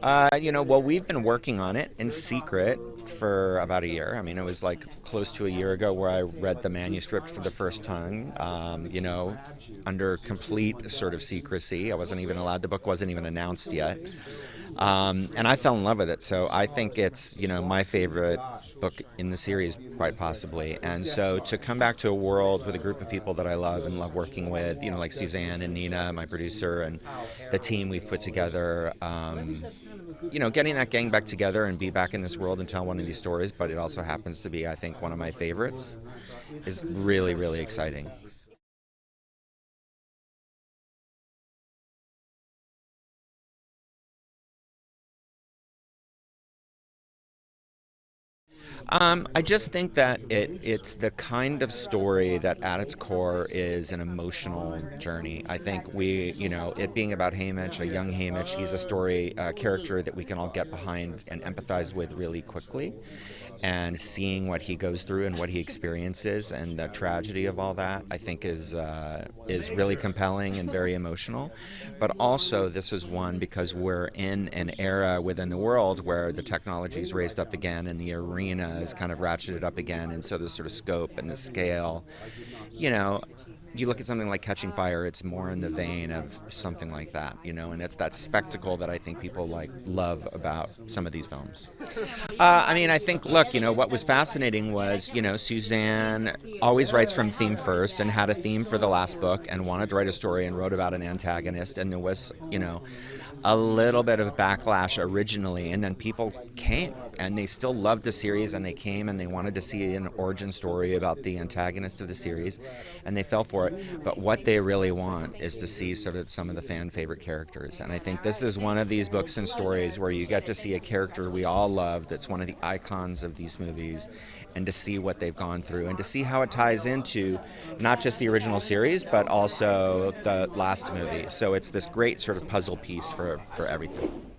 Well, we've been working on it in secret for about a year. I mean, it was like close to a year ago where I read the manuscript for the first time, under complete sort of secrecy. I wasn't even allowed, the book wasn't even announced yet. And I fell in love with it. So I think it's, my favorite book in the series, quite possibly. And so to come back to a world with a group of people that I love and love working with, like Suzanne and Nina, my producer, and the team we've put together, getting that gang back together and be back in this world and tell one of these stories, but it also happens to be, I think, one of my favorites, is really, really exciting. I just think that it's the kind of story that at its core is an emotional journey. I think it being about Hamish, a young Hamish, he's a story character that we can all get behind and empathize with really quickly. And seeing what he goes through and what he experiences and the tragedy of all that, I think is really compelling and very emotional. But also, this is one because we're in an era within the world where the technology is raised up again and the arena is kind of ratcheted up again, and so the sort of scope and the scale, you know, you look at something like Catching Fire, it's more in the vein of something like that, and it's that spectacle that I think people like love about some of these films. I mean, I think, look, what was fascinating was, Suzanne always writes from theme first and had a theme for the last book and wanted to write a story and wrote about an antagonist. And there was, a little bit of backlash originally, and then people came and they still loved the series and they came and they wanted to see an origin story about the antagonist of the series and they fell for it. But what they really want is to see sort of some of the fan favorite characters. And I think this is one of these books and stories where you get to see a character we all love that's one of the icons of these movies, and to see what they've gone through and to see how it ties into not just the original series but also the last movie. So it's this great sort of puzzle piece for everything.